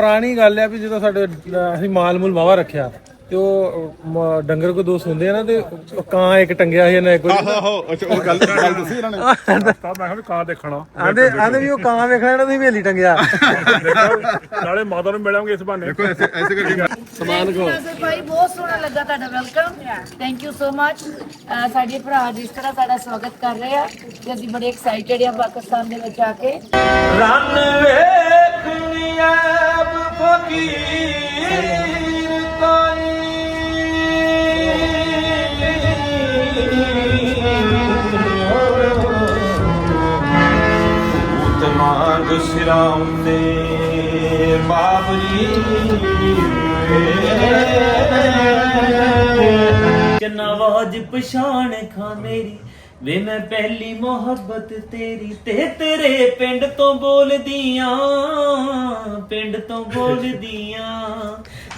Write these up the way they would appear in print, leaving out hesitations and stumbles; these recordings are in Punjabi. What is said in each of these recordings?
ਪੁਰਾਣੀ ਗੱਲ ਆ ਵੀ ਜਦੋਂ ਸਾਡੇ ਅਸੀਂ ਮਾਲ ਮੂਲ ਵਾਵਾ ਰੱਖਿਆ ਤੇ ਉਹ ਡੰਗਰ ਕੋ ਦੋ ਸੁਣਦੇ ਆ ਨਾ ਤੇ ਕਾਂ ਇੱਕ ਟੰਗਿਆ ਸੀ ਇਹਨਾਂ ਇੱਕ ਆਹੋ ਅੱਛਾ ਉਹ ਗੱਲ ਦੱਸੀ ਇਹਨਾਂ ਨੇ ਮੈਂ ਕਿਹਾ ਵੀ ਕਾਂ ਦੇਖਣਾ ਆਂਦੇ ਵੀ ਉਹ ਕਾਂ ਵੇਖਣਾ ਇਹਨਾਂ ਦੀ ਹਵੇਲੀ ਟੰਗਿਆ ਨਾਲੇ ਮਾਤਾ ਨੂੰ ਮਿਲਾਂਗੇ ਇਸ ਬਹਾਨੇ। ਦੇਖੋ ਐਸੇ ਕਰਕੇ ਸਮਾਨ ਕੋ ਭਾਈ ਬਹੁਤ ਸੋਹਣਾ ਲੱਗਾ ਤੁਹਾਡਾ welcome thank you so much. ਸਾਡੇ ਭਰਾ ਜਿਸ ਤਰ੍ਹਾਂ ਸਾਡਾ ਸਵਾਗਤ ਕਰ ਰਹੇ ਆ ਤੇ ਅਸੀਂ ਬੜੇ ਐਕਸਾਈਟਡ ਆ ਪਾਕਿਸਤਾਨ ਦੇ ਵਿੱਚ ਆ ਕੇ। ਰੰਨ ਵੇਖਣੀ ਆਬ ਫਕੀਰ ਤਾਈ ਮਾਗ ਸਿਰਾਉਂਦੇ ਬਾਬਰੀ ਨਵਾਜ ਪਛਾਣ ਖਾ ਮੇਰੀ ਵੇ ਮੈਂ ਪਹਿਲੀ ਮੁਹੱਬਤ ਤੇਰੀ ਤੇ ਤੇਰੇ ਪਿੰਡ ਤੋਂ ਬੋਲਦੀਆਂ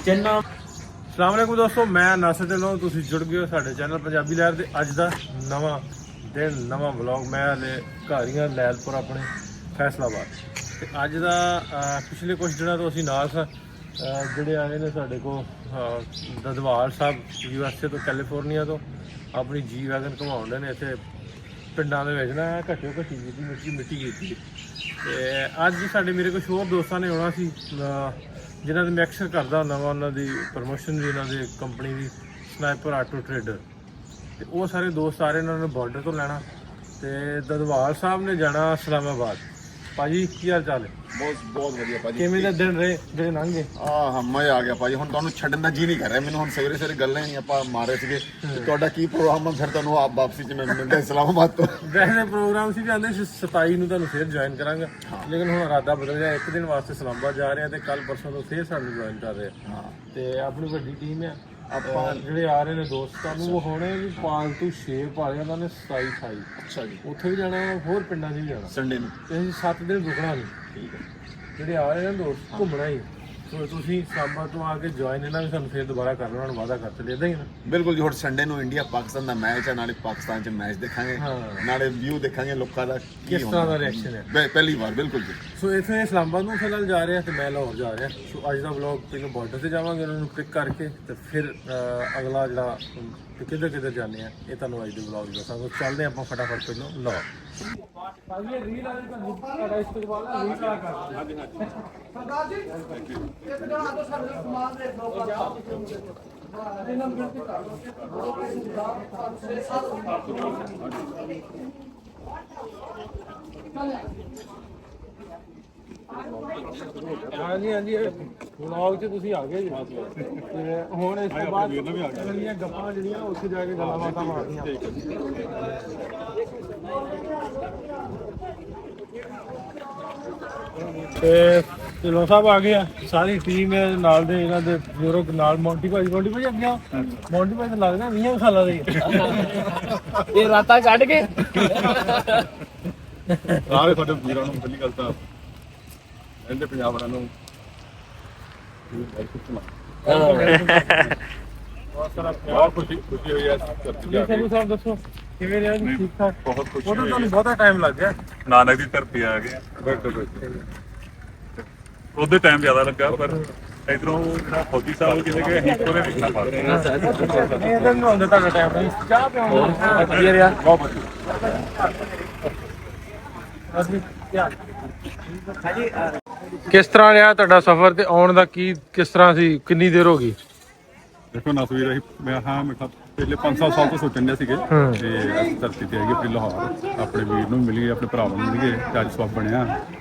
ਚੰਨਾ। ਅਸਲਾਮ ਵਾਲੇਕੁਮ ਦੋਸਤੋ, ਮੈਂ ਨਾਸਰ ਢਿੱਲੋਂ, ਤੁਸੀਂ ਜੁੜ ਗਏ ਹੋ ਸਾਡੇ ਚੈਨਲ ਪੰਜਾਬੀ ਲਹਿਰ ਦੇ। ਅੱਜ ਦਾ ਨਵਾਂ ਦਿਨ ਨਵਾਂ ਵਲੌਗ। ਮੈਂ ਹਲੇ ਘਰ ਹੀ ਹਾਂ ਲੈਲਪੁਰ ਆਪਣੇ ਫੈਸਲਾਬਾਦ ਤੇ ਅੱਜ ਦਾ ਪਿਛਲੇ ਕੁਝ ਦਿਨਾਂ ਤੋਂ ਅਸੀਂ ਨਾਲ ਸਾਂ। ਜਿਹੜੇ ਆਏ ਨੇ ਸਾਡੇ ਕੋਲ ਦਦਵਾਲ ਸਾਹਿਬ USA ਤੋਂ ਕੈਲੀਫੋਰਨੀਆ ਤੋਂ ਆਪਣੀ ਜੀ ਵੈਗਨ ਘੁਮਾਉਂਦੇ ਨੇ ਇੱਥੇ ਪਿੰਡਾਂ ਦੇ ਵਿੱਚ ਨਾ ਘੱਟੋ ਘੱਟੀ ਕੀਤੀ ਮਿੱਟੀ ਕੀਤੀ। ਤੇ ਅੱਜ ਸਾਡੇ ਮੇਰੇ ਕੁਝ ਹੋਰ ਦੋਸਤਾਂ ਨੇ ਆਉਣਾ ਸੀ ਜਿਨ੍ਹਾਂ ਦੇ ਮੈਂ ਅਕਸਰ ਕਰਦਾ ਹੁੰਦਾ ਵਾ ਉਹਨਾਂ ਦੀ ਪ੍ਰਮੋਸ਼ਨ ਵੀ, ਇਹਨਾਂ ਦੀ ਕੰਪਨੀ ਦੀ ਸਨਾਈਪਰ ਆਟੋ ਟਰੇਡਰ। ਤੇ ਉਹ ਸਾਰੇ ਦੋਸਤ ਆ ਰਹੇ ਨੇ, ਉਹਨਾਂ ਨੂੰ ਬਾਰਡਰ ਤੋਂ ਲੈਣਾ ਤੇ ਦਦਵਾਲ ਸਾਹਿਬ ਨੇ ਜਾਣਾ ਇਸਲਾਮਾਬਾਦ। ਭਾਜੀ ਕੀ ਹਾਲ ਚਾਲ ਹੈ? ਬਹੁਤ ਵਧੀਆ ਭਾਜੀ। ਕਿਵੇਂ ਦਾ ਦਿਨ ਰਹੇ ਜਿਹੜੇ ਲੰਘੇ? ਮਜ਼ਾ ਆ ਗਿਆ ਭਾਜੀ। ਹੁਣ ਤੁਹਾਨੂੰ ਛੱਡਣ ਦਾ ਜੀ ਨਹੀਂ ਕਰ ਰਿਹਾ ਮੈਨੂੰ। ਹੁਣ ਸਵੇਰੇ ਗੱਲਾਂ ਹੀ ਆਪਾਂ ਮਾਰੇ ਸੀਗੇ ਤੁਹਾਡਾ ਕੀ ਪ੍ਰੋਗਰਾਮ ਆ, ਫਿਰ ਤੁਹਾਨੂੰ ਆਪ ਵਾਪਸੀ ਚ ਮੈਂ ਮਿਲਦਾ ਇਸਲਾਮਾਬਾਦ ਤੋਂ। ਵੈਸੇ ਪ੍ਰੋਗਰਾਮ ਸੀ ਕਹਿੰਦੇ 27 ਨੂੰ ਤੁਹਾਨੂੰ ਫੇਰ ਜੁਆਇਨ ਕਰਾਂਗਾ, ਲੇਕਿਨ ਹੁਣ ਇਰਾਦਾ ਬਦਲ ਗਿਆ। ਇੱਕ ਦਿਨ ਵਾਸਤੇ ਇਸਲਾਮਾਬਾਦ ਜਾ ਰਹੇ ਆ ਤੇ ਕੱਲ ਪਰਸੋਂ ਤੋਂ ਫੇਰ ਸਾਨੂੰ ਜੁਆਇਨ ਕਰ ਰਹੇ ਆ। ਤੇ ਆਪਣੀ ਵੱਡੀ ਟੀਮ ਆ। ਆਪਾਂ ਜਿਹੜੇ ਆ ਰਹੇ ਨੇ ਦੋਸਤਾਂ ਨੂੰ ਉਹ ਹੋਣੇ ਵੀ ਪਾਲਤੂ ਸ਼ੇਰ ਪਾਲੇ ਉਹਨਾਂ ਨੇ 27 28। ਅੱਛਾ ਜੀ। ਉੱਥੇ ਵੀ ਜਾਣਾ, ਹੋਰ ਪਿੰਡਾਂ 'ਚ ਵੀ ਜਾਣਾ ਸੰਡੇ ਨੂੰ। ਤੇ ਅਸੀਂ 7 ਦਿਨ ਰੁਕਣਾ ਨਹੀਂ। ਠੀਕ ਹੈ। ਜਿਹੜੇ ਆ ਰਹੇ ਨੇ ਦੋਸਤ ਘੁੰਮਣਾ ਹੀ। ਸੋ ਤੁਸੀਂ ਸਾਬਾ ਤੋਂ ਆ ਕੇ ਜੁਆਇਨ ਇਹਨਾਂ ਵੀ ਸਾਨੂੰ ਫੇਰ ਦੁਬਾਰਾ ਕਰ ਲੈਣਾ, ਵਾਅਦਾ ਕਰ ਚਲੇ ਇਦਾਂ ਹੀ ਨਾ। ਬਿਲਕੁਲ ਜੀ। ਹੁਣ ਸੰਡੇ ਨੂੰ ਇੰਡੀਆ ਪਾਕਿਸਤਾਨ ਦਾ ਮੈਚ ਹੈ, ਨਾਲੇ ਪਾਕਿਸਤਾਨ 'ਚ ਮੈਚ ਦੇਖਾਂਗੇ, ਨਾਲੇ ਵਿਊ ਦੇਖਾਂਗੇ ਲੋਕਾਂ ਦਾ ਕਿਸ ਤਰ੍ਹਾਂ ਦਾ ਰਿਐਕਸ਼ਨ ਹੈ। ਪਹਿਲੀ ਵਾਰ ਬਿਲਕੁਲ ਜੀ। ਸੋ ਇੱਥੇ ਇਸਲਾਮਾਬਾਦ ਨੂੰ ਫਿਲਹਾਲ ਜਾ ਰਹੇ ਆ ਤੇ ਮੈਂ ਲਾਹੌਰ ਜਾ ਰਿਹਾ। ਸੋ ਅੱਜ ਦਾ ਵਲੌਗ ਪਹਿਲਾਂ ਬਾਰਡਰ ਤੇ ਜਾਵਾਂਗੇ, ਉਹਨਾਂ ਨੂੰ ਪਿਕ ਕਰਕੇ ਤੇ ਫਿਰ ਅਗਲਾ ਜਿਹੜਾ ਕਿੱਧਰ ਕਿੱਧਰ ਜਾਂਦੇ ਆ ਇਹ ਤੁਹਾਨੂੰ ਅੱਜ ਦੇ ਵਲੌਗ ਦੱਸਾਂਗੇ। ਚੱਲਦੇ ਆਪਾਂ ਫਟਾਫਟ ਪਹਿਲਾਂ ਲਾਹੌਰ। ਹਾਂਜੀ ਹਾਂਜੀ ਵਲੌਗ 'ਚ ਤੁਸੀਂ ਆ ਗਏ ਜੀ। ਤੇ ਹੁਣ ਇਸ ਤੋਂ ਬਾਅਦ ਜਿਹੜੀਆਂ ਗੱਪਾਂ ਜਿਹੜੀਆਂ ਉੱਥੇ ਜਾ ਕੇ ਗੱਲਾਂ ਬਾਤਾਂ ਮਾਰਦੀਆਂ। ਤੇ ਢਿੱਲੋਂ ਸਾਹਿਬ ਆ ਗਏ ਆ, ਸਾਰੀ ਟੀਮ ਨਾਲ ਦੇ ਇਹਨਾਂ ਦੇ ਬਜ਼ੁਰਗ ਨਾਲ। ਮੌਂਟੀ ਭਾਜੀ ਅੱਗੇ ਮੌਂਟੀ ਭਾਜੀ ਤਾਂ ਲੱਗਦਾ 20 ਸਾਲਾਂ ਦੇ ਇਹ ਰਾਤਾਂ ਕੱਢ ਕੇ ਸਾਰੇ ਸਾਡੇ ਵੀਰਾਂ ਨੂੰ ਪਹਿਲੀ ਗੱਲ ਤਾਂ ਇਹਦੇ ਪੰਜਾਬ ਵਾਲਿਆਂ ਨੂੰ ਬਹੁਤ ਖੁਸ਼ੀ ਹੋਈ ਹੈ ਧਰਤੀ ਜਾ ਕੇ। ਸਾਹਿਬ ਦੱਸੋ ਕਿਵੇਂ ਰਿਹਾ ਜੀ? ਠੀਕ ਠਾਕ? ਬਹੁਤ ਖੁਸ਼ੀ ਉਹ ਤਾਂ ਹੋਈ ਤੁਹਾਨੂੰ ਬਹੁਤਾ ਟਾਈਮ ਲੱਗ ਗਿਆ। ਨਾਨਕ ਦੀ ਧਰਤੀ ਆ ਗਏ। ਬਿਲਕੁਲ ਉਹਦੇ ਟਾਈਮ ਜ਼ਿਆਦਾ ਲੱਗਾ, ਪਰ ਇਧਰੋਂ ਜਿਹੜਾ ਫੌਜੀ ਸਾਹਿਬ ਕਿਤੇ ਗਏ ਅਸੀਂ ਕੋਲੇ ਦੇਖਣਾ ਪਾ ਰਹੇ ਇਹ ਤਾਂ ਨਹੀਂ ਹੁੰਦਾ ਤੁਹਾਡਾ ਟਾਈਮ ਨਹੀਂ। ਚਾਹ ਪਿਆਉਂਦਾ ਵਧੀਆ ਰਿਹਾ। ਬਹੁਤ ਵਧੀਆ। ਕਿਸ ਤਰ੍ਹਾਂ ਰਿਹਾ ਤੁਹਾਡਾ ਸਫ਼ਰ ਤੇ ਆਉਣ ਦਾ ਕਿਸ ਤਰ੍ਹਾਂ ਸੀ? ਕਿੰਨੀ ਦੇਰ ਹੋ ਗਈ? ਦੇਖੋ ਨਸਵੀਰ ਅਸੀਂ ਮੈਂ ਪਹਿਲੇ 5-7 ਸਾਲ ਤੋਂ ਸੋਚਣ ਦੇ ਸੀਗੇ ਤੇ ਅਸੀਂ ਧਰਤੀ ਤੇ ਆਈਏ ਆਪਣੀ ਲਾਹੌਰ, ਆਪਣੇ ਵੀਰ ਨੂੰ ਮਿਲੀਏ, ਆਪਣੇ ਭਰਾਵਾਂ ਨੂੰ ਮਿਲੀਏ ਤੇ ਅੱਜ ਸਵਾਬ ਬਣਿਆ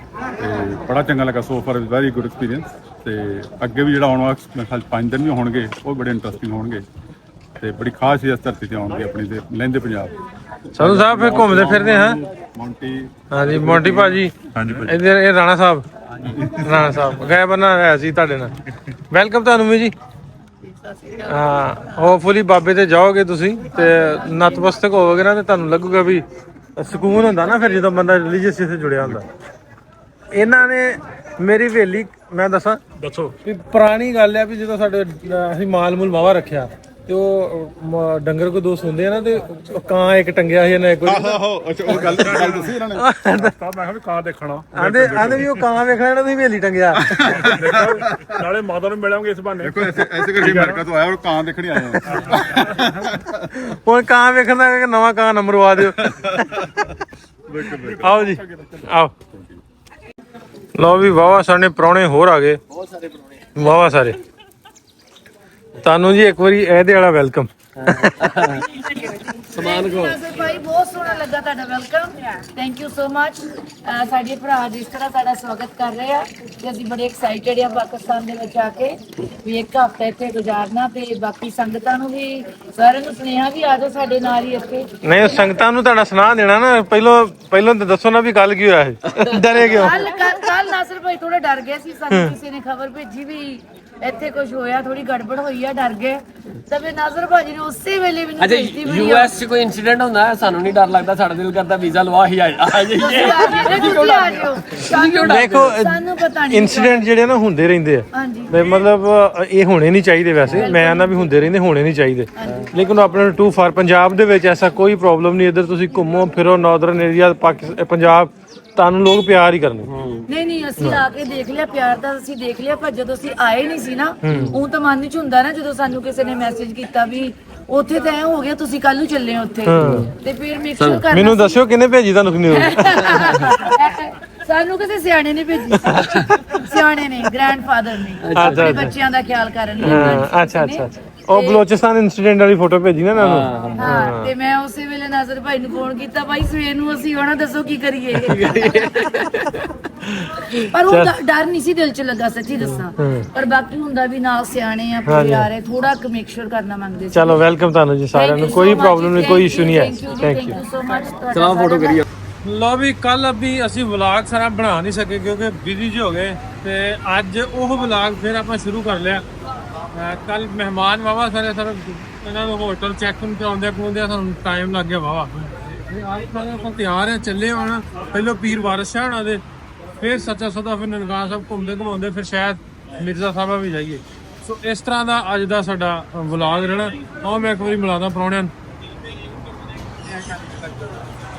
ਤੇ ਬੜਾ ਚੰਗਾ ਲੱਗਾ। So far very good experience. ਤੇ ਅੱਗੇ ਵੀ ਜਿਹੜਾ ਆਉਣ ਵਾਲਾ ਮੇਰੇ ਖਿਆਲ 5 ਦਿਨ ਵੀ ਹੋਣਗੇ, ਉਹ ਬੜੇ ਇੰਟਰਸਟਿੰਗ ਹੋਣਗੇ ਤੇ ਬੜੀ ਖਾਸ ਸੀ ਇਸ ਧਰਤੀ ਤੇ ਆਉਣ ਦੀ ਆਪਣੀ ਦੇ ਲਹਿੰਦੇ ਪੰਜਾਬ। ਸਾਧੂ ਸਾਹਿਬ ਫਿਰ ਘੁੰਮਦੇ ਫਿਰਦੇ ਹਾਂ। ਮੌਂਟੀ ਹਾਂਜੀ ਮੌਂਟੀ ਭਾਜੀ। ਹਾਂਜੀ ਭਾਜੀ। ਇੱਧਰ ਇਹ ਰਾਣਾ ਸਾਹਿਬ ਗਏ ਬੰਨਾ ਆਇਆ ਸੀ ਤੁਹਾਡੇ ਨਾਲ। ਵੈਲਕਮ ਤੁਹਾਨੂੰ ਵੀ ਜੀ। ਹਾਂ ਹੋਪਫੁਲੀ ਬਾਬੇ ਤੇ ਜਾਓਗੇ ਤੁਸੀਂ ਤੇ ਨਤਮਸਤਕ ਹੋਵੋਗੇ ਨਾ ਤੇ ਤੁਹਾਨੂੰ ਲੱਗੂਗਾ ਵੀ ਸਕੂਨ ਹੁੰਦਾ ਨਾ ਫਿਰ ਜਦੋਂ ਬੰਦਾ ਰਿਲੀਜੀਅਸ ਚੀਜ਼ ਜੁੜਿਆ ਹੁੰਦਾ। ਇਹਨਾਂ ਨੇ ਮੇਰੀ ਹਵੇਲੀ ਮੈਂ ਦੱਸੋ ਵੀ ਪੁਰਾਣੀ ਗੱਲ ਹੈ ਵੀ ਜਦੋਂ ਸਾਡੇ ਅਸੀਂ ਮਾਲ ਮੂਲ ਵਾਵਾ ਰੱਖਿਆ ਤੇ ਉਹ ਡੰਗਰ ਕੋ ਦੋ ਸੁਣਦੇ ਆ ਨਾ ਤੇ ਉਹ ਕਾਂ ਇੱਕ ਟੰਗਿਆ ਸੀ ਇਹਨਾਂ ਇੱਕ ਆਹੋ ਅੱਛਾ ਉਹ ਗੱਲ ਦੱਸੀ ਇਹਨਾਂ ਨੇ ਤਾਂ ਮੈਂ ਕਿਹਾ ਵੀ ਕਾਂ ਦੇਖਣਾ ਆਂਦੇ ਵੀ ਉਹ ਕਾਂ ਵੇਖਣਾ ਨਾ ਤੁਸੀਂ ਹਵੇਲੀ ਟੰਗਿਆ ਨਾਲੇ ਮਾਤਾ ਨੂੰ ਮਿਲਾਂਗੇ ਇਸ ਬਹਾਨੇ ਦੇਖੋ ਐਸੇ ਕਰਕੇ ਅਮਰੀਕਾ ਤੋਂ ਆਇਆ ਔਰ ਕਾਂ ਦੇਖਣੀ ਆਇਆ ਹੁਣ ਕਾਂ ਵੇਖਣ ਦਾ ਨਵਾਂ ਕਾਂ ਨੰਬਰਵਾ ਦਿਓ ਆਓ ਜੀ ਆਓ ਲਓ ਵੀ ਵਾਵਾ ਸਾਡੇ ਪ੍ਰਾਹੁਣੇ ਹੋਰ ਆ ਗਏ ਬਹੁਤ ਸਾਰੇ ਪ੍ਰਾਹੁਣੇ ਵਾਵਾ ਸਾਰੇ ਤੁਹਾਨੂੰ ਜੀ ਇੱਕ ਵਾਰੀ ਇਹਦੇ ਵਾਲਾ ਵੈਲਕਮ ਸਮਾਨ ਕੋ ਭਾਈ ਬਹੁਤ ਸੋਹਣਾ ਲੱਗਾ ਤੁਹਾਡਾ welcome thank you so much ਸਾਡੇ ਭਰਾ ਜਿਸ ਤਰ੍ਹਾਂ ਸਾਡਾ ਸਵਾਗਤ ਕਰ ਰਹੇ ਆ ਤੇ ਅਸੀਂ ਬੜੇ ਐਕਸਾਈਟਡ ਆ ਪਾਕਿਸਤਾਨ ਦੇ ਵਿੱਚ ਆ ਕੇ ਵੀ ਇੱਕ ਹਫ਼ਤਾ ਇੱਥੇ ਗੁਜ਼ਾਰਨਾ ਤੇ ਬਾਕੀ ਸੰਗਤਾਂ ਨੂੰ ਵੀ ਸਾਰਿਆਂ ਨੂੰ ਸੁਨੇਹਾ ਵੀ ਆ ਜਾਓ ਸਾਡੇ ਨਾਲ ਹੀ ਇੱਥੇ ਨਹੀਂ ਸੰਗਤਾਂ ਨੂੰ ਤੁਹਾਡਾ ਸੁਣਾ ਦੇਣਾ ਨਾ ਪਹਿਲਾਂ ਤਾਂ ਦੱਸੋ ਨਾ ਵੀ ਕੱਲ ਕੀ ਹੋਇਆ ਸੀ ਡਰੇ ਕਿਉਂ ਕੱਲ ਨਾਸਰ ਭਾਈ ਥੋੜਾ ਡਰ ਗਏ ਸੀ ਸਾਨੂੰ ਕਿਸੇ ਨੇ ਖਬਰ ਭੇਜੀ ਵੀ ਇੱਥੇ ਕੁਝ ਹੋਇਆ ਥੋੜੀ ਗੜਬੜ ਹੋਈ ਆ ਡਰ ਗਏ ਤਾਂ ਫਿਰ ਨਾਜ਼ਰ ਭਾਜੀ ਨੇ ਉਸੇ ਵੇਲੇ ਮੈਨੂੰ ਭੇਜਤੀ ਵੀਡੀਓ ਯੂਐਸ 'ਚ ਕੋਈ ਇਨਸੀਡੈਂਟ ਹੁੰਦਾ ਹੈ ਸਾਨੂੰ ਨਹੀਂ ਡਰ ਲੱਗਦਾ ਸਾਡਾ ਦਿਲ ਕਰਦਾ ਵੀਜ਼ਾ ਲਵਾ ਹੀ ਆ ਜਾਈਏ ਦੇਖੋ ਸਾਨੂੰ ਪਤਾ ਨਹੀਂ ਇਨਸੀਡੈਂਟ ਜਿਹੜੇ ਨਾ ਹੁੰਦੇ ਰਹਿੰਦੇ ਆ ਹਾਂਜੀ ਤੇ ਮਤਲਬ ਇਹ ਹੋਣੇ ਨਹੀਂ ਚਾਹੀਦੇ ਵੈਸੇ ਮੈਂ ਨਾ ਵੀ ਹੁੰਦੇ ਰਹਿੰਦੇ ਹੋਣੇ ਨਹੀਂ ਚਾਹੀਦੇ ਲੇਕਿਨ ਆਪਣੇ ਟੂ ਫਾਰ ਪੰਜਾਬ ਦੇ ਵਿੱਚ ਐਸਾ ਕੋਈ ਪ੍ਰੋਬਲਮ ਨਹੀਂ ਇੱਧਰ ਤੁਸੀਂ ਘੁੰਮੋ ਫਿਰੋ ਨਾਰਦਰਨ ਏਰੀਆ ਪੰਜਾਬ ਤੁਹਾਨੂੰ ਲੋਕ ਪਿਆਰ ਹੀ ਕਰਨੇ ਨਹੀਂ ਅਸੀਂ ਆ ਕੇ ਦੇਖ ਲਿਆ ਪਿਆਰ ਤਾਂ ਅਸੀਂ ਦੇਖ ਲਿਆ ਪਰ ਜਦੋਂ ਅਸੀਂ ਆਏ ਨਹੀਂ ਸੀ ਨਾ ਉਹ ਤਾਂ ਮਨ ਵਿੱਚ ਹੁੰਦਾ ਨਾ ਜਦੋਂ ਸਾਨੂੰ ਕਿਸੇ ਨੇ ਮੈਸੇਜ ਕੀਤਾ ਵੀ ਉੱਥੇ ਤਾਂ ਐ ਹੋ ਗਿਆ ਤੁਸੀਂ ਕੱਲ ਨੂੰ ਚੱਲੇ ਹੋ ਉੱਥੇ ਤੇ ਫਿਰ ਮੇਕ ਸ਼ੋਰ ਕਰਨਾ ਮੈਨੂੰ ਦੱਸਿਓ ਕਿਹਨੇ ਭੇਜੀ ਤੁਹਾਨੂੰ ਨਿਊਜ਼ ਸਾਨੂੰ ਕਿਸੇ ਸਿਆਣੇ ਨੇ ਭੇਜੀ ਸਿਆਣੇ ਨੇ ਗ੍ਰੈਂਡਫਾਦਰ ਨੇ ਆਪਣੇ ਬੱਚਿਆਂ ਦਾ ਖਿਆਲ ਕਰਨ ਲਈ ਅੱਛਾ ਉਹ ਬਲੋਚਿਸਤਾਨ ਇਨਸੀਡੈਂਟ ਵਾਲੀ ਫੋਟੋ ਭੇਜੀ ਨਾ ਇਹਨਾਂ ਨੂੰ ਹਾਂ ਤੇ ਮੈਂ ਉਸੇ ਵੇਲੇ ਨਾਜ਼ਰ ਭਾਈ ਨੂੰ ਫੋਨ ਕੀਤਾ ਭਾਈ ਸਵੇਰ ਨੂੰ ਅਸੀਂ ਆਉਣਾ ਦੱਸੋ ਕੀ ਕਰੀਏ ਪਰ ਉਹ ਡਰ ਨਹੀਂ ਸੀ ਦਿਲ 'ਚ ਲੱਗਾ ਸੱਚੀ ਦੱਸਾਂ ਪਰ ਬਾਕੀ ਹੁੰਦਾ ਵੀ ਨਾਲ ਸਿਆਣੇ ਆ ਪੂਰੇ ਆ ਰਹੇ ਥੋੜਾ ਮੇਕ ਸ਼ੋਰ ਕਰਨਾ ਮੰਗਦੇ ਸੀ ਚਲੋ ਵੈਲਕਮ ਤੁਹਾਨੂੰ ਜੀ ਸਾਰਿਆਂ ਨੂੰ ਕੋਈ ਪ੍ਰੋਬਲਮ ਨਹੀਂ ਕੋਈ ਇਸ਼ੂ ਨਹੀਂ ਹੈ ਥੈਂਕ ਯੂ ਸੋ ਮਚ ਚਲੋ ਫੋਟੋ ਕਰੀਏ ਲੋ ਵੀ ਕੱਲ ਅਭੀ ਅਸੀਂ ਵਲੌਗ ਸਾਰਾ ਬਣਾ ਨਹੀਂ ਸਕੇ ਕਿਉਂਕਿ ਬਿਜ਼ੀ ਜਿਹੇ ਹੋ ਗਏ ਤੇ ਅੱਜ ਉਹ ਵਲੌਗ ਫਿਰ ਆਪਾਂ ਸ਼ੁਰੂ ਕਰ ਲਿਆ ਕੱਲ ਮਹਿਮਾਨ ਵਾਵਾ ਸਾਰੇ ਇਹਨਾਂ ਨੂੰ ਹੋਟਲ ਚੈੱਕ ਇਨ ਕਰਾਉਂਦੇ ਸਾਨੂੰ ਟਾਈਮ ਲੱਗ ਗਿਆ ਵਾਵਾ ਅੱਜ ਸਾਰੇ ਆਪਾਂ ਤਿਆਰ ਆ ਚੱਲੇ ਹੁਣ ਪਹਿਲਾਂ ਪੀਰ ਵਾਰਿਸ ਸ਼ਾਹ ਉਹਨਾਂ ਦੇ ਫਿਰ ਸੱਚਾ ਸੌਦਾ ਫਿਰ ਨਨਕਾਣਾ ਸਾਹਿਬ ਘੁੰਮਦੇ ਫਿਰ ਸ਼ਾਇਦ ਮਿਰਜ਼ਾ ਸਾਹਿਬਾ ਵੀ ਜਾਈਏ ਸੋ ਇਸ ਤਰ੍ਹਾਂ ਦਾ ਅੱਜ ਦਾ ਸਾਡਾ ਵਲੌਗ ਰਹਿਣਾ ਆਹ ਮੈਂ ਇੱਕ ਵਾਰੀ ਮਿਲਾਦਾ ਪ੍ਰਾਹੁਣਿਆਂ ਨੂੰ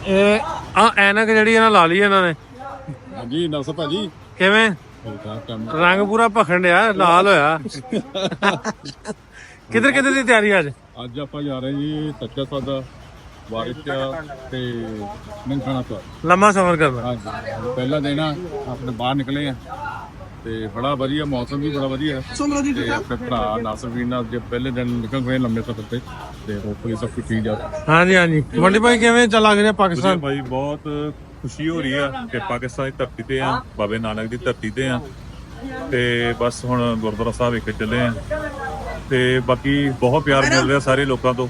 ਇਹ ਆ ਐਨਕ ਜਿਹੜੀ ਇਹਨਾਂ ਲਾ ਲਈ ਇਹਨਾਂ ਨੇ ਹਾਂਜੀ ਨਸਰ ਭਾਜੀ ਕਿਵੇਂ ਰੰਗ ਪੂਰਾ ਭਖਣ ਡਿਆ ਲਾਲ ਹੋਇਆ ਕਿੱਧਰ ਦੀ ਤਿਆਰੀ ਅੱਜ ਆਪਾਂ ਜਾ ਰਹੇ ਜੀ ਸੱਚਾ ਸੌਦਾ ਵਾਰਿਸ ਤੇ ਨਨਕਾਣਾ ਸਾਹਿਬ ਲੰਮਾ ਸਫ਼ਰ ਕਰਨਾ ਹਾਂਜੀ ਪਹਿਲਾ ਦਿਨ ਆ ਆਪਣੇ ਬਾਹਰ ਨਿਕਲੇ ਆ ਤੇ ਬੜਾ ਵਧੀਆ ਮੌਸਮ ਵੀ ਬੜਾ ਵਧੀਆ ਤੇ ਆਪਣੇ ਭਰਾ ਨਾਸਰ ਵੀਰ ਨਾਲ ਜੇ ਪਹਿਲੇ ਦਿਨ ਨਿਕਲ ਗਏ ਲੰਮੇ ਸਫ਼ਰ ਤੇ ਹੋਪਫੁਲੀ ਸਭ ਕੁਝ ਠੀਕ ਜਾ ਹਾਂਜੀ ਵੰਡੀ ਭਾਈ ਕਿਵੇਂ ਚੱਲ ਲੱਗ ਰਿਹਾ ਪਾਕਿਸਤਾਨ ਭਾਈ ਬਹੁਤ ਖੁਸ਼ੀ ਹੋ ਰਹੀ ਆ ਕਿ ਪਾਕਿਸਤਾਨ ਦੀ ਧਰਤੀ ਤੇ ਆ ਬਾਬੇ ਨਾਨਕ ਦੀ ਧਰਤੀ ਤੇ ਆ ਤੇ ਬਸ ਹੁਣ ਗੁਰਦੁਆਰਾ ਸਾਹਿਬ ਇੱਕ ਚੱਲੇ ਆ ਤੇ ਬਾਕੀ ਬਹੁਤ ਪਿਆਰ ਮਿਲ ਰਿਹਾ ਸਾਰੇ ਲੋਕਾਂ ਤੋਂ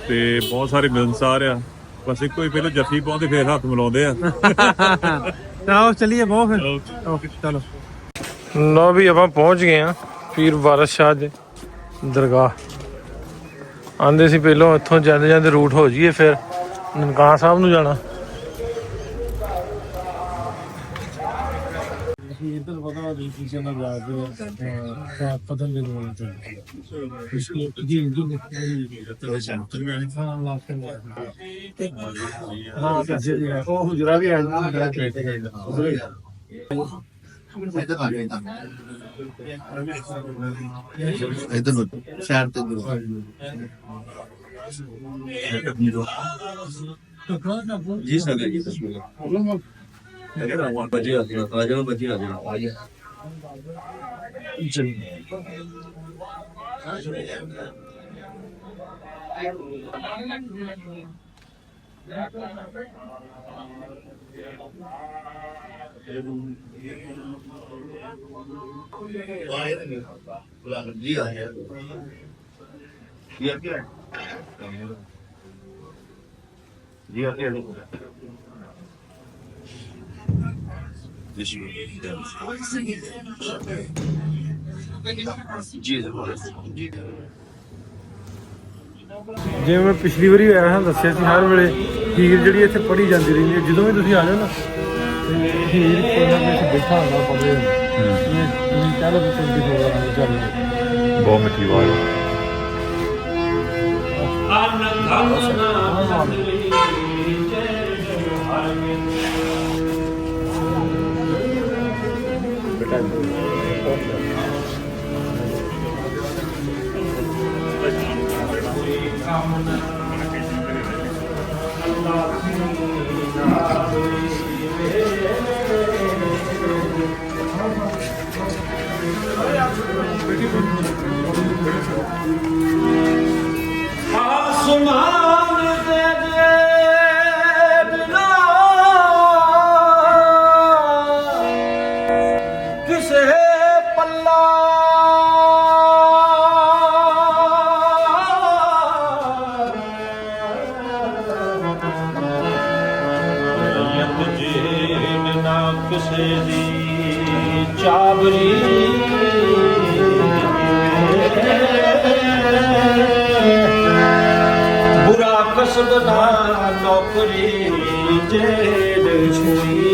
ਤੇ ਬਹੁਤ ਸਾਰੇ ਮਿਲਣਸਾਰ ਆ ਬਸ ਇੱਕੋ ਹੀ ਪਹਿਲਾਂ ਜੱਫੀ ਪਾਉਂਦੇ ਫੇਰ ਹੱਥ ਮਿਲਾਉਂਦੇ ਆ ਆਓ ਚੱਲੀਏ ਬਹੁਤ ਫਿਰ ਓਕੇ ਚਲੋ ਲੋ ਵੀ ਆਪਾਂ ਪਹੁੰਚ ਗਏ ਆ ਪੀਰ ਵਾਰਿਸ ਸ਼ਾਹ ਦੇ ਦਰਗਾਹ ਆਂਦੇ ਸੀ ਪਹਿਲਾਂ ਇੱਥੋਂ ਜਾਂਦੇ ਰੂਟ ਹੋ ਜਾਈਏ ਫਿਰ ਨਨਕਾਣਾ ਸਾਹਿਬ ਨੂੰ ਜਾਣਾ ਇਧਰ ਸ਼ਹਿਰ ਤੇ ਜੀ ਸਰ ਜੀ ਤਸਵੀਰ ਬਜੀ ਆ ਜਾਣਾ ਜੀ ਆ ਗਿਆ जी आते हैं ਜਿਵੇਂ ਮੈਂ ਪਿਛਲੀ ਵਾਰੀ ਆਇਆ ਹਾਂ ਦੱਸਿਆ ਸੀ ਹਰ ਵੇਲੇ ਹੀਰ ਜਿਹੜੀ ਇੱਥੇ ਪੜ੍ਹੀ ਜਾਂਦੀ ਰਹਿੰਦੀ ਹੈ ਜਦੋਂ ਵੀ ਤੁਸੀਂ ਆ ਜਾਓ ਨਾ ਤੇ ਹੀਰ ਕੋਈ ਨਾ ਕੋਈ ਬੈਠਾ ਹੁੰਦਾ ਪੜ੍ਹਦੇ ਤੁਸੀਂ ਕਹਿ ਲਓ ਕਿ 24 ਚੱਲ ਬਹੁਤ ਮਿੱਠੀ ਆਵਾਜ਼ ਮਨ ਧਨ ਨਾਮ ਸੰਗਰੀ ਚਰਨ ਹਰ ਮਿਲ ਆਸਮਾਨ ਦੇ ਬਿਨਾ ਕਿਸੇ ਪੱਲਾ ਰੈਤ ਜੇਡ ਨਾ ਕਿਸੇ ਦੀ ਚਾਬਰੀ बुरा कसब ना नौकरी जेल छुई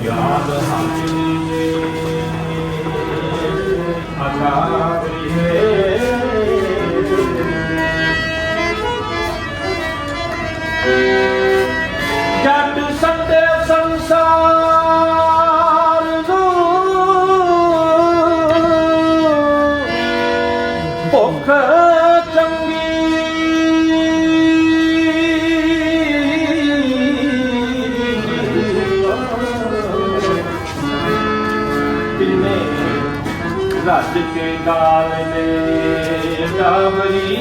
याद हाजिरी जट संदे संसार भुख चंगी तिने रज के गाल ने डाबरी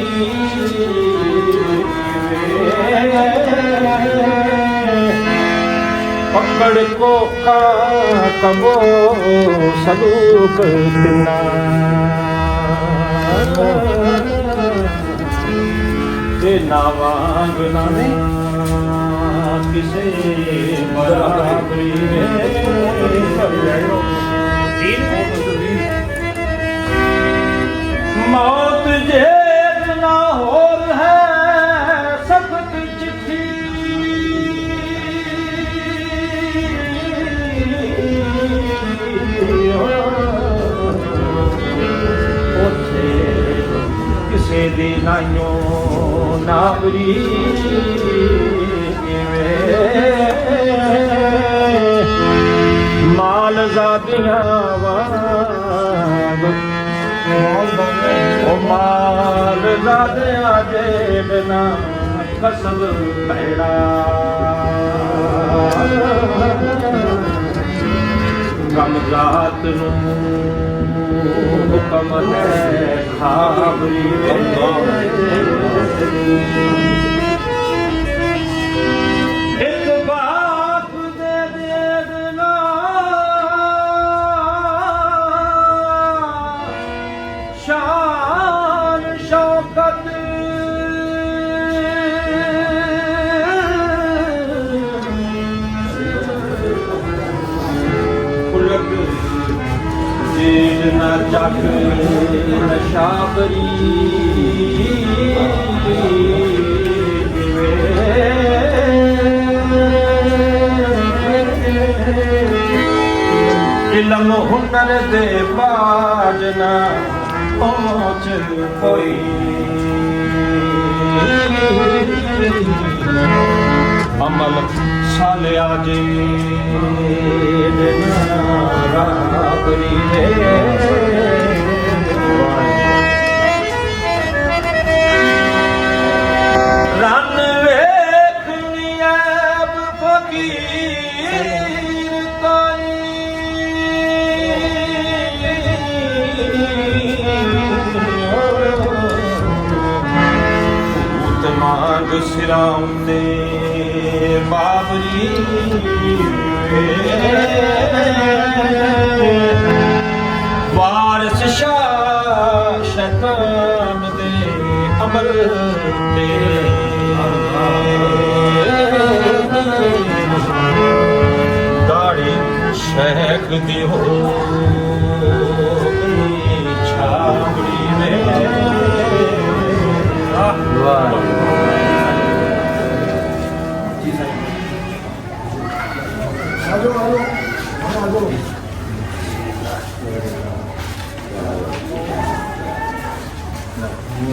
पकड़ को का कबो सलूक तिना ते नावांग नाने किसे बराबरी मौत जेद ना होर है सख्त चिट्ठी ਕਿਸੇ ਦੀ ਨਾਈਓ ਨਾਵਰੀ ਮਾਲ ਜ਼ਾਦੀਆਂ ਵਾਂਗ ਉਹ ਮਾਲ ਜ਼ਾਦੀਆਂ ਜੇਬ ਨਾ ਕਸਬ ਪੈੜਾ ਗਮ ਜਾਤ ਨੂੰ ਹੁਕਮ ਹੈ ਖਾਬਰੀ ਇੱਕ ਬਾਪ ਦੇ ਦੇਣਾ ਸ਼ਾਨ ਸ਼ੌਕਤ न जग नशाबरी इलम हुनर दे बाज न पहुँच कोई अमल सालिया जे राबरी रन वेखनी ऐब फकीर ताई भूत मांग सिराउंदे बाबरी वारिस शाह शैतान दे अमर ते दाढ़ी शेख दी हो छाबड़ी में ਜੋ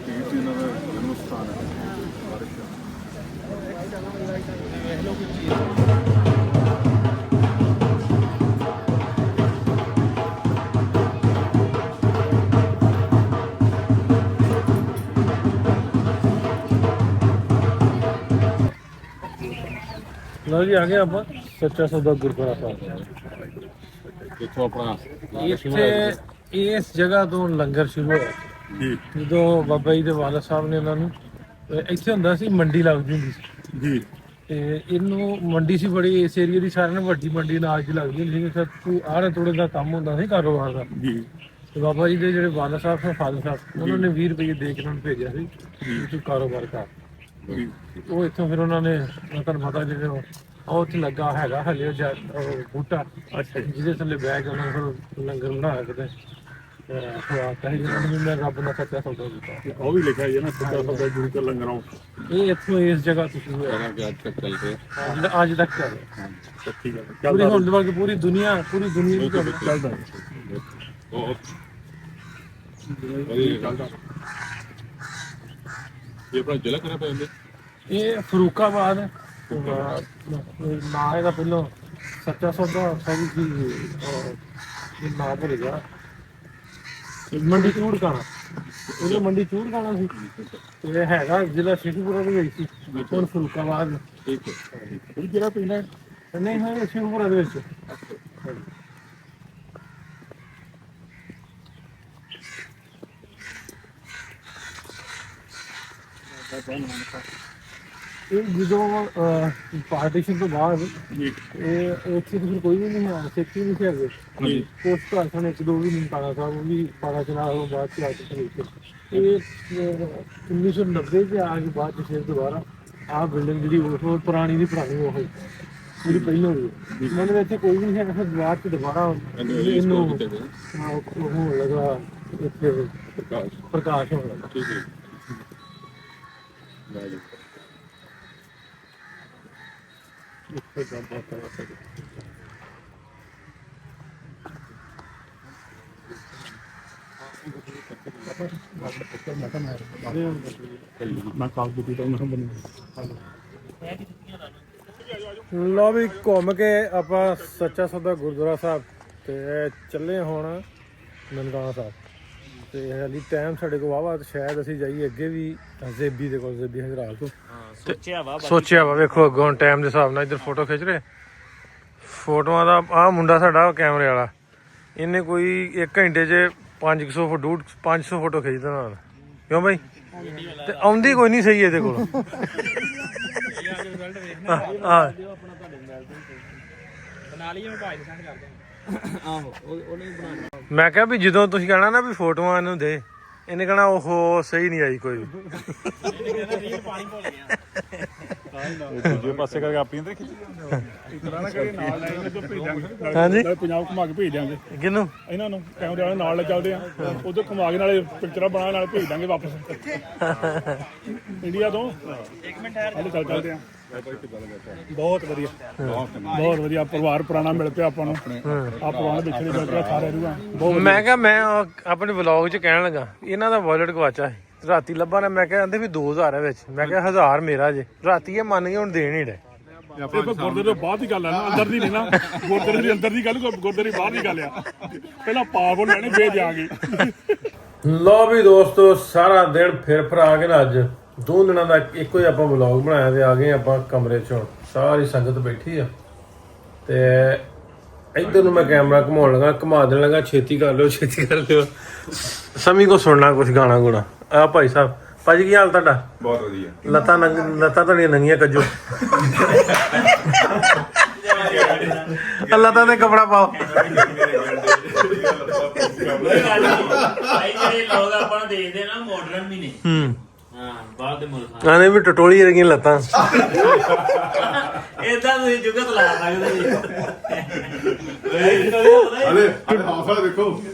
ਪੀਰ ਸੀ ਇਹਨਾਂ ਦਾ ਜਨਮ ਸਥਾਨ ਹੈ ਲਓ ਜੀ ਆ ਗਏ ਆਪਾਂ ਸੱਚਾ ਸੌਦਾ ਗੁਰਦੁਆਰਾ ਸਾਹਿਬ। ਇੱਥੋਂ ਆਪਣਾ ਇੱਥੇ ਇਸ ਜਗ੍ਹਾ ਤੋਂ ਲੰਗਰ ਸ਼ੁਰੂ ਹੋਇਆ ਜੀ ਜਦੋਂ ਬਾਬਾ ਜੀ ਦੇ ਵਾਲਦ ਸਾਹਿਬ ਨੇ ਉਹਨਾਂ ਨੂੰ ਇੱਥੇ ਹੁੰਦਾ ਸੀ ਮੰਡੀ ਲੱਗਦੀ ਹੁੰਦੀ ਸੀ ਜੀ ਤੇ ਇਹਨੂੰ ਮੰਡੀ ਸੀ ਬੜੀ ਇਸ ਏਰੀਆ ਦੀ ਸਾਰਿਆਂ ਨਾਲੋਂ ਵੱਡੀ ਮੰਡੀ ਅਨਾਜ ਦੀ ਲੱਗਦੀ ਹੁੰਦੀ ਸੀ ਤੇ ਕੋਈ ਆੜੇ ਤੋੜੇ ਦਾ ਕੰਮ ਹੁੰਦਾ ਸੀ ਕਾਰੋਬਾਰ ਦਾ। ਜੀ ਤੇ ਬਾਬਾ ਜੀ ਦੇ ਜਿਹੜੇ ਵਾਲਦ ਸਾਹਿਬ ਸਨ ਫਾਦਰ ਸਾਹਿਬ ਉਹਨਾਂ ਨੇ 20 ਰੁਪਏ ਦੇ ਕੇ ਉਹਨਾਂ ਨੂੰ ਭੇਜਿਆ ਸੀ ਵੀ ਤੂੰ ਕਾਰੋਬਾਰ ਕਰ। ਜੀ ਉਹ ਇੱਥੋਂ ਫਿਰ ਉਹਨਾਂ ਨੇ ਤੁਹਾਨੂੰ ਪਤਾ ਜਿਹੜੇ ਉਹ ਉੱਥੇ ਲੱਗਾ ਹੈਗਾ ਹਲੇ ਉਹ ਬੂਟਾ ਜਿਹਦੇ ਥੱਲੇ ਬਹਿ ਕੇ ਉਹਨਾਂ ਨੇ ਫਿਰ ਲੰਗਰ ਬਣਾਇਆ ਕਿਤੇ ਖਵਾਤਾ ਸੀ ਜਿਹਨਾਂ ਨੂੰ ਮੈਂ ਰੱਬ ਨਾਲ ਸੱਚਾ ਸੌਦਾ ਕੀਤਾ। ਉਹ ਵੀ ਲਿਖਿਆ ਹੈ ਨਾ ਸੱਚਾ ਸੌਦਾ ਗੁਰੂ ਕਾ ਲੰਗਰਾਂ ਇਹ ਇੱਥੋਂ ਇਸ ਜਗ੍ਹਾ ਤੋਂ ਸ਼ੁਰੂ ਹੋਇਆ ਕਿ ਅੱਜ ਤੱਕ ਚੱਲ ਰਿਹਾ ਅੱਜ ਤੱਕ ਚੱਲ ਰਿਹਾ। ਸੱਚੀ ਗੱਲ ਪੂਰੀ ਹੁਣ ਤੱਕ ਪੂਰੀ ਦੁਨੀਆ ਦੀ ਚੱਲਦਾ ਬਹੁਤ ਵਧੀਆ ਚੱਲਦਾ। ਇਹ ਆਪਣਾ ਜ਼ਿਲ੍ਹਾ ਕਿਹੜਾ ਪੈ ਜਾਂਦਾ? ਇਹ ਫਰੂਕਾਬਾਦ ਹੈ। ਨਾਂ ਇਹਦਾ ਪਹਿਲਾਂ ਸੱਚਾ ਸੌਦਾ ਸਭ ਕੀ ਇਹ ਨਾਂ ਭੁੱਲ ਗਿਆ। ਮੰਡੀ ਚੂੜਕਾਣਾ ਉਹਦੇ ਮੰਡੀ ਚੂੜਕਾਣਾ ਸੀ ਤੇ ਇਹ ਹੈਗਾ ਜ਼ਿਲ੍ਹਾ ਸ਼ੇਖੂਪੁਰਾ ਦੇ ਵਿੱਚ ਸੀ। ਹੁਣ ਫਰੂਕਾਬਾਦ ਠੀਕ ਹੈ ਇਹ ਜਿਹੜਾ ਪਿੰਡ ਹੈ ਨਹੀਂ ਹੈ ਸ਼ੇਖੂਪੁਰਾ ਦੇ ਵਿੱਚ। ਇਹ ਜਦੋਂ ਪਾਰਟੀਸ਼ਨ ਤੋਂ ਬਾਅਦ ਇਹ ਉੱਥੇ ਤਾਂ ਫਿਰ ਕੋਈ ਵੀ ਨਹੀਂ ਹੈ ਸਿੱਖ ਵੀ ਨਹੀਂ ਸੀ ਹੈਗੇ। ਪੋਸਟ ਘਰ ਸਨ ਇੱਕ ਦੋ ਵੀ ਨਹੀਂ ਪਾਣਾ ਸਾਹਿਬ ਉਹ ਵੀ ਪਾਣਾ ਚਲਾ ਉਹ ਬਾਅਦ ਚ ਆ ਕੇ ਚਲੇ ਇਹ 1990 ਚ ਆ ਕੇ ਬਾਅਦ ਚ ਫਿਰ ਦੁਬਾਰਾ ਆਹ ਬਿਲਡਿੰਗ ਜਿਹੜੀ ਉਹ ਪੁਰਾਣੀ ਦੀ ਪੁਰਾਣੀ ਉਹ ਜਿਹੜੀ ਪਹਿਲਾਂ ਹੋਈ ਇਹਨਾਂ ਦੇ ਇੱਥੇ ਕੋਈ ਵੀ ਨਹੀਂ ਹੈ ਫਿਰ ਬਾਅਦ ਚ ਦੁਬਾਰਾ ਇਹਨੂੰ ਉਹ ਹੋਣ ਲੱਗਾ ਇੱਥੇ ਪ੍ਰਕਾਸ਼ ਹੋਣ ਲੱਗਾ। ਠੀਕ ਹੈ ਮੈਂ ਕਾਲ ਬੁੱਤੀ ਤੋਂ ਨਾ ਬਣੀ ਲਓ ਵੀ ਘੁੰਮ ਕੇ ਆਪਾਂ ਸੱਚਾ ਸੌਦਾ ਗੁਰਦੁਆਰਾ ਸਾਹਿਬ ਤੇ ਚੱਲੇ ਹੁਣ ਨਨਕਾਣਾ ਸਾਹਿਬ ਤੇ ਹਾਲੀ ਟਾਈਮ ਸਾਡੇ ਕੋਲ ਵਾਵਾ ਤੇ ਸ਼ਾਇਦ ਅਸੀਂ ਜਾਈਏ ਅੱਗੇ ਵੀ ਜ਼ੇਬੀ ਦੇ ਕੋਲ ਜ਼ੇਬੀ ਹਜ਼ਰਾਲ ਤੋਂ ਸੋਚਿਆ ਵਾ ਵੇਖੋ ਅੱਗੋਂ ਟਾਈਮ ਦੇ ਹਿਸਾਬ ਨਾਲ ਇੱਧਰ ਫੋਟੋ ਖਿੱਚ ਰਹੇ ਫੋਟੋਆਂ ਦਾ ਆਹ ਮੁੰਡਾ ਸਾਡਾ ਕੈਮਰੇ ਵਾਲਾ ਇਹਨੇ ਕੋਈ 1 ਘੰਟੇ 'ਚ 500 ਫੁੱਟ 500 ਫੋਟੋ ਖਿੱਚਦਾ ਨਾਲ ਕਿਉਂ ਬਾਈ ਤੇ ਆਉਂਦੀ ਕੋਈ ਨਹੀਂ ਸਹੀ ਇਹਦੇ ਕੋਲ। ਮੈਂ ਕਿਹਾ ਵੀ ਜਦੋਂ ਤੁਸੀਂ ਕਹਿਣਾ ਨਾ ਵੀ ਫੋਟੋਆਂ ਇਹਨੂੰ ਦੇ ਇਹਨੇ ਕਹਿਣਾ ਉਹ ਸਹੀ ਨਹੀਂ ਆਈ ਕੋਈ ਵੀ। ਦੂਜੇ ਪਾਸੇ ਕਰਕੇ ਆਪਣੀ ਤੇ ਖਿੱਚ ਇਤਨਾ ਨਾ ਕਰੀ ਨਾਲ ਲੈ ਇਹਨਾਂ ਤੋਂ ਭੇਜ ਦਿਆਂਗੇ। ਹਾਂਜੀ ਪੰਜਾਬ ਘੁਮਾ ਕੇ ਭੇਜ ਦਿਆਂਗੇ ਕਿਹਨੂੰ ਇਹਨਾਂ ਨੂੰ ਕੈਮਰੇ ਵਾਲੇ ਨਾਲ ਲੈ ਚੱਲਦੇ ਆ ਉਧਰ ਘੁਮਾ ਕੇ ਨਾਲੇ ਪਿਕਚਰਾਂ ਬਣਾ ਨਾਲ ਭੇਜ ਦਾਂਗੇ ਵਾਪਸ ਇੰਡੀਆ ਤੋਂ 1 ਮਿੰਟ ਹਾਲੇ ਚੱਲਦੇ ਆ। ਬਹੁਤ ਵਧੀਆ ਪਰਿਵਾਰ ਪੁਰਾਣਾ ਮਿਲ ਪਿਆ ਆਪਾਂ ਨੂੰ ਆ ਪੁਰਾਣੇ ਵਿਛੜੇ ਮਿਲ ਪਿਆ ਸਾਰੇ ਨੂੰ। ਮੈਂ ਕਿਹਾ ਮੈਂ ਆਪਣੇ ਵਲੌਗ 'ਚ ਕਹਿਣ ਲੱਗਾ ਇਹਨਾਂ ਦਾ ਵਾਲਟ ਗਵਾਚਾ ਸੀ ਰਾਤੀ ਲੱਭਾ ਨਾ ਮੈਂ ਕਿਹਾ ਕਹਿੰਦੇ ਵੀ 2000 ਹੈ ਵਿੱਚ ਮੈਂ ਕਿਹਾ 1000 ਮੇਰਾ ਜੇ ਰਾਤੀ ਇਹ ਮੰਨ ਗਏ ਹੁਣ ਦੇਣ ਹੀ ਡੇ। ਗੁਰਦੁਆਰੇ ਤੋਂ ਬਾਅਦ ਦੀ ਗੱਲ ਆ ਨਾ ਅੰਦਰ ਦੀ ਨਹੀਂ ਨਾ ਗੁਰਦੁਆਰੇ ਦੀ ਅੰਦਰ ਦੀ ਗੱਲ ਗੁਰਦੁਆਰੇ ਬਾਹਰ ਦੀ ਗੱਲ ਆ ਪਹਿਲਾਂ ਪਾਪ ਲੈਣੇ ਫੇਰ ਜਾਵਾਂਗੇ। ਲਓ ਵੀ ਦੋਸਤੋ ਸਾਰਾ ਦਿਨ ਫਿਰ ਆ ਕੇ ਨਾ ਅੱਜ 2 ਦਿਨਾਂ ਦਾ ਇੱਕੋ ਹੀ ਆਪਾਂ ਵਲੌਗ ਬਣਾਇਆ ਤੇ ਆ ਗਏ ਆਪਾਂ ਕਮਰੇ 'ਚੋਂ ਸਾਰੀ ਸੰਗਤ ਬੈਠੀ ਆ ਤੇ ਇੱਧਰ ਨੂੰ ਮੈਂ ਕੈਮਰਾ ਘੁਮਾਉਣ ਲੱਗਾ ਘੁਮਾ ਦੇਣ ਲੱਗਾ ਛੇਤੀ ਕਰ ਲਿਓ ਸਮੀ ਕੋ ਸੁਣਨਾ ਕੁਝ ਗਾਣਾ ਗੁਣਾ ਆ ਭਾਈ ਸਾਹਿਬ ਭਾਜੀ ਕੀ ਹਾਲ ਤੁਹਾਡਾ? ਬਹੁਤ ਵਧੀਆ ਲੱਤਾਂ ਤੁਹਾਡੀਆਂ ਨੰਗੀਆਂ ਕੱਜੋ ਲੱਤਾਂ ਤੇ ਕੱਪੜਾ ਪਾਓ। ਭਾਈ ਜਿਹੜੇ ਲੋਕ ਆਪਾਂ ਨੂੰ ਦੇਖਦੇ ਨਾ ਮਾਡਰਨ ਵੀ ਨੇ ਬਾਹਰ ਦੇ ਮੁਲਕਾਂ ਆਨੇ ਵੀ ਟਟੋਲੀ ਰਹੀਆਂ ਲੱਤਾਂ ਇਦਾਂ ਤੁਸੀਂ ਜੁਗਤ ਲਾ ਸਕਦੇ ਜੀ। ਅਰੇ ਹੌਸਲਾ ਦੇਖੋ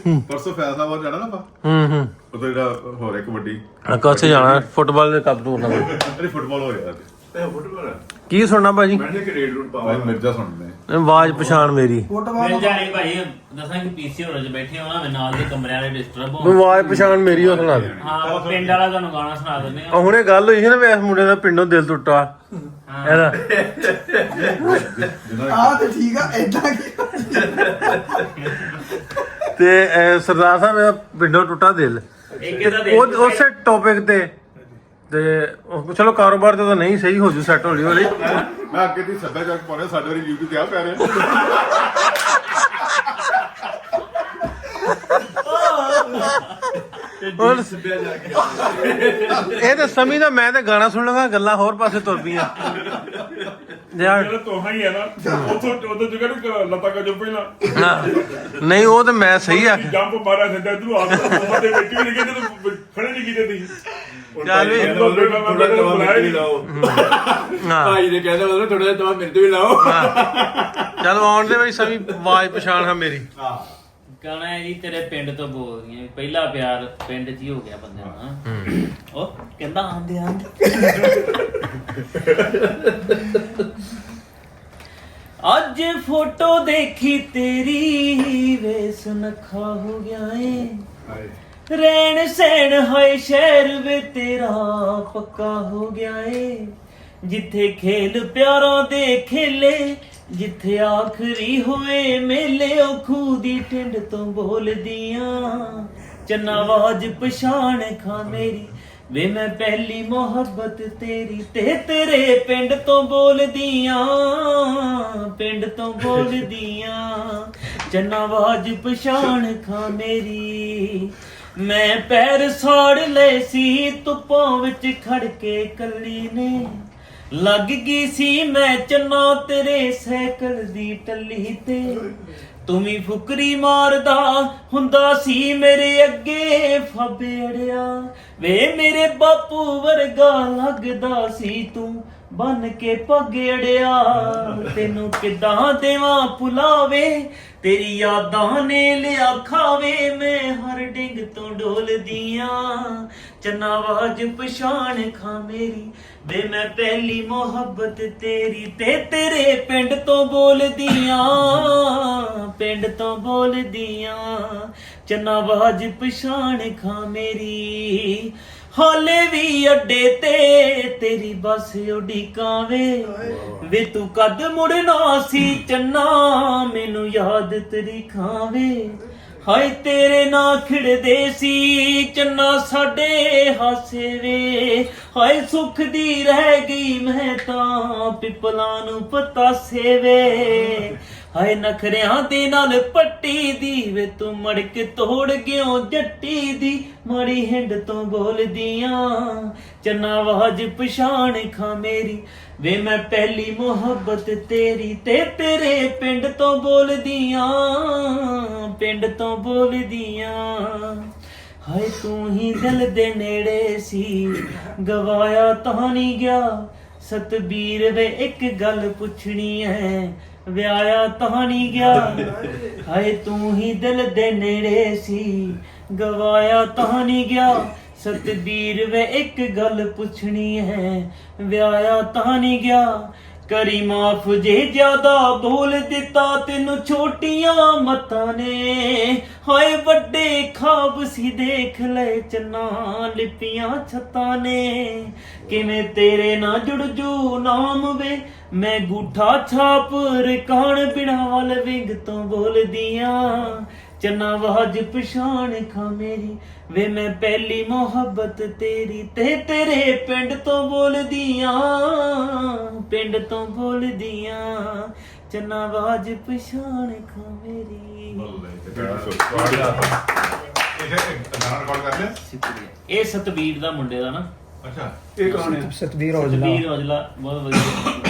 ਪਰਸੋਂ ਫੈਸਲਾਬਾਦ ਜਾਣਾ ਨਾ ਆਪਾਂ ਉਦੋਂ ਜਿਹੜਾ ਹੋਰ ਇੱਕ ਵੱਡੀ ਉੱਥੇ ਜਾਣਾ ਫੁੱਟਬਾਲ ਦੇ ਕੱਪ ਟੂਰਨਾਮੈਂਟ। ਅਰੇ ਫੁੱਟਬਾਲ ਹੋ ਰਿਹਾ ਤੇ ਫੁੱਟਬਾਲ ਕੀ ਸੁਣਨਾ ਭਾਜੀ? ਮੈਂ ਕਿ ਰੇਡ ਰੂਟ ਪਾਵਾਂ ਮਿਰਜ਼ਾ ਸੁਣਨੇ ਆਵਾਜ਼ ਪਛਾਣ ਮੇਰੀ। ਮਿਲ ਜਾਣੀ ਭਾਈ, ਦੱਸਾਂ ਕਿ ਪੀਸੀ ਹੋਰਾਂ 'ਚ ਬੈਠੇ ਹੋਣਾ ਨਾਲ ਦੇ ਕਮਰਿਆਂ ਦੇ ਡਿਸਟਰਬ ਹੋ। ਆਵਾਜ਼ ਪਛਾਣ ਮੇਰੀ ਉਹ ਸੁਣਾ ਦੇ। ਹਾਂ ਆਪਾਂ ਪਿੰਡ ਵਾਲਾ ਤੁਹਾਨੂੰ ਗਾਣਾ ਸੁਣਾ ਦਿੰਦੇ ਆ। ਹੁਣੇ ਗੱਲ ਹੋਈ ਸੀ ਨਾ ਵੀ ਇਸ ਮੁੰਡੇ ਦਾ ਪਿੰਡੋਂ ਦਿਲ ਟੁੱਟਾ ਇਹਦਾ। ਤੇ ਠੀਕ ਆ ਏਦਾਂ ਕੀ ਤੇ ਸਰਦਾਰ ਸਾਹਿਬ ਦਾ ਪਿੰਡੋਂ ਟੁੱਟਾ ਦਿਲ। ਇੱਕ ਇਹਦਾ ਦੇਖ ਉਹ ਉਸੇ ਟੌਪਿਕ ਤੇ ਚਲੋ ਕਾਰੋਬਾਰ ਤੇ ਤਾਂ ਨਹੀਂ ਸਹੀ ਹੋ ਜੂ ਸੈੱਟ ਹੌਲੀ ਹੌਲੀ। ਮੈਂ ਅੱਗੇ ਦੀ ਸੱਭਿਆਚਾਰ ਪਾਉਣਾ ਸਾਡੇ ਵਾਲੀ YouTube ਤੇ ਆ ਪੈ ਰਿਹਾ ਇਹ ਤਾਂ ਸਮੀ ਦਾ ਮੈਂ ਤੇ ਗਾਣਾ ਸੁਣ ਲਗਾ ਗੱਲਾਂ ਹੋਰ ਪਾਸੇ ਤੁਰ ਪਈਆਂ ਯਾਰ। ਤੋਹਾ ਹੀ ਹੈ ਨਾ ਉਥੋਂ ਜਗ੍ਹਾ ਨੂੰ ਲੱਤਾਂ ਕਾ ਜੋ ਪਹਿਲਾਂ ਨਹੀਂ ਉਹ ਤੇ ਮੈਂ ਸਹੀ ਆਖਿਆ। ਜੰਪ ਮਾਰਿਆ ਸਿੱਧਾ ਤੂੰ ਆਪ ਦੇ ਵਿੱਚ ਵੀ ਨਹੀਂ ਕਹਿੰਦੇ ਤੂੰ ਖੜੇ ਨਹੀਂ ਕੀਤੇ ਤੁਸੀਂ ਚੱਲ ਵੀ ਭਾਈ ਦੇ ਕਹਿੰਦੇ ਮਤਲਬ ਥੋੜਾ ਜਿਹਾ ਤਵਾ ਮੇਰੇ ਤੇ ਵੀ ਲਾਓ। ਚਲ ਆਉਣ ਦੇ ਬਈ ਸਮੀ ਆਵਾਜ਼ ਪਛਾਣ ਹਾਂ ਮੇਰੀ। ਗਾਣਾ ਹੈ ਜੀ ਤੇਰੇ ਪਿੰਡ ਤੋਂ ਬੋਲਦੀਆਂ ਪਹਿਲਾ ਪਿਆਰ ਪਿੰਡ 'ਚ ਹੀ ਹੋ ਗਿਆ ਬੰਦੇ ਨੂੰ। ਉਹ ਕਹਿੰਦਾ ਆਂਦੇ ਆਂਦੇ ਅੱਜ ਫੋਟੋ ਦੇਖੀ ਤੇਰੀ ਵੇ ਸੁਨੱਖਾ ਹੋ ਗਿਆ ਏ ਰਹਿਣ ਸਹਿਣ ਹੋਏ ਸ਼ਹਿਰ ਵੇ ਤੇਰਾ ਪੱਕਾ ਹੋ ਗਿਆ ਏ ਜਿੱਥੇ ਖੇਲ ਪਿਆਰਾਂ ਦੇ ਖੇਲੇ ਜਿੱਥੇ ਆਖਰੀ ਹੋਏ ਮੇਲੇ ਉਹ ਖੂਹ ਦੀ ਟਿੰਡ ਤੋਂ ਬੋਲਦੀਆਂ ਚੰਨਾਵਾਜ ਪਛਾਣ ਖਾ ਮੇਰੀ ਵੇ ਮੈਂ ਪਹਿਲੀ ਮੁਹੱਬਤ ਤੇਰੀ ਤੇ ਤੇਰੇ ਪਿੰਡ ਤੋਂ ਬੋਲਦੀਆਂ ਪਿੰਡ ਤੋਂ ਬੋਲਦੀਆਂ ਚੰਨਾਵਾਜ ਪਛਾਣ ਖਾ ਮੇਰੀ ਮੈਂ ਪੈਰ ਸਾੜ ਲਏ ਸੀ ਧੁੱਪਾਂ ਵਿੱਚ ਖੜ ਕੇ ਕੱਲੀ ਨੇ ਲੱਗ ਗਈ ਸੀ ਮੈਂ ਚੰਨਾ ਤੇਰੇ ਸਾਈਕਲ ਦੀ ਟੱਲੀ ਤੇ ਤੂੰ ਵੀ ਫੁਕਰੀ ਮਾਰਦਾ ਹੁੰਦਾ ਸੀ ਮੇਰੇ ਅੱਗੇ ਫਾਬੇ ਅੜਿਆ ਵੇ ਮੇਰੇ ਬਾਪੂ ਵਰਗਾ ਲੱਗਦਾ ਸੀ ਤੂੰ ਬਨ ਕੇ ਪੱਗ ਅੜਿਆ ਤੈਨੂੰ ਕਿੱਦਾਂ ਦੇਵਾਂ ਭੁਲਾਵੇ ਤੇਰੀ ਯਾਦਾਂ ਨੇ ਲਿਆ ਖਾਵੇ ਮੈਂ ਹਰ ਡਿੰਗ ਤੋਂ ਡੋਲਦੀਆਂ ਚੰਨਾਵਾਜ ਪਛਾਣ ਖਾ ਮੇਰੀ ਵੇ ਮੈਂ ਪਹਿਲੀ ਮੁਹੱਬਤ ਤੇਰੀ ਤੇ ਤੇਰੇ ਪਿੰਡ ਤੋਂ ਬੋਲਦੀਆਂ ਪਿੰਡ ਤੋਂ ਬੋਲਦੀਆਂ ਚੰਨਾਵਾਜ ਪਛਾਣ ਖਾ ਮੇਰੀ ਹਾਲੇ ਵੀ ਅੱਡੇ ਤੇ ਤੇਰੀ ਬੱਸ ਉਡੀਕਾਂ ਵੇ ਤੂੰ ਕਦ ਮੁੜਨਾ ਸੀ ਚੰਨਾ ਮੈਨੂੰ ਯਾਦ ਤੇਰੀ ਖਾਵੇ ਹਾਏ ਤੇਰੇ ਨਾਲ ਖਿੜਦੇ ਸੀ ਚੰਨਾ ਸਾਡੇ ਹਾਸੇ ਵੇ ਹਾਏ ਸੁੱਖ ਦੀ ਰਹਿ ਗਈ ਮੈਂ ਤਾਂ ਪਿੱਪਲਾਂ ਨੂੰ ਪਤਾਸੇ ਵੇ ਹਾਏ ਨਖਰਿਆਂ ਦੇ ਨਾਲ ਪੱਟੀ ਦੀ ਵੇ ਤੂੰ ਮੜਕ ਤੋੜ ਗਿਓ ਜੱਟੀ ਦੀ ਮਾੜੀ ਹਿੰਡ ਤੋਂ ਬੋਲਦੀਆਂ ਚੰਨਾਵਾਜ ਪਛਾਣ ਖਾ ਮੇਰੀ ਵੇ ਮੈਂ ਪਹਿਲੀ ਮੁਹੱਬਤ ਤੇਰੀ ਤੇ ਤੇਰੇ ਪਿੰਡ ਤੋਂ ਬੋਲਦੀਆਂ ਪਿੰਡ ਤੋਂ ਬੋਲਦੀਆਂ ਹਾਏ ਤੂੰ ਹੀ ਦਿਲ ਦੇ ਨੇੜੇ ਸੀ ਗਵਾਇਆ ਤਾਂ ਨਹੀਂ ਗਿਆ ਸਤਬੀਰ ਵੇ ਇੱਕ ਗੱਲ ਪੁੱਛਣੀ ਐ ਵਿਆਹਿਆ ਤਾਂ ਨਹੀਂ ਗਿਆ ਹਾਏ ਤੂੰ ਹੀ ਦਿਲ ਦੇ ਨੇੜੇ ਸੀ ਗਵਾਇਆ ਤਾਂ ਨਹੀਂ ਗਿਆ ਸਤਬੀਰ ਵੇ ਇੱਕ ਗੱਲ ਪੁੱਛਣੀ ਹੈ ਵਿਆਹਿਆ ਤਾਂ ਨਹੀਂ ਗਿਆ ਕਰੀ ਮਾਫ ਜੇ ਜ਼ਿਆਦਾ ਬੋਲ ਦਿੱਤਾ ਤੈਨੂੰ ਛੋਟੀਆਂ ਮਤਾਂ ਨੇ ਹਾਏ ਵੱਡੇ ਖਾਬ ਸੀ ਦੇਖ ਲੈ ਚੰਨਾ ਲਿਪੀਆਂ ਛੱਤਾਂ ਨੇ ਕਿਵੇਂ ਤੇਰੇ ਨਾਲ ਜੁੜ ਜੂ ਨਾਮ ਵੇ ਮੈਂ ਗੂਠਾ ਛਾਪ ਰਕਾਣ ਬਿਨਾ ਵਾਲ ਵਿੰਗ ਤੋਂ ਬੋਲਦੀਆਂ ਚੰਨਾਵਾਜ ਪਛਾਣ ਖਾ ਮੇਰੀ ਵੇ ਮੈਂ ਪਹਿਲੀ ਮੁਹੱਬਤ ਤੇਰੀ ਤੇ ਤੇਰੇ ਪਿੰਡ ਤੋਂ ਬੋਲਦੀਆਂ ਪਿੰਡ ਤੋਂ ਬੋਲਦੀਆਂ ਚੰਨਾਵਾਜ ਪਛਾਣ ਖਾ ਮੇਰੀ ਇਹ ਸਤਬੀਰ ਦਾ ਮੁੰਡੇ ਦਾ ਨਾ ਅੱਛਾ ਇਹ ਕੌਣ ਹੈ ਸਤਬੀਰ ਔਜਲਾ ਸਤਬੀਰ ਔਜਲਾ ਬਹੁਤ ਵਧੀਆ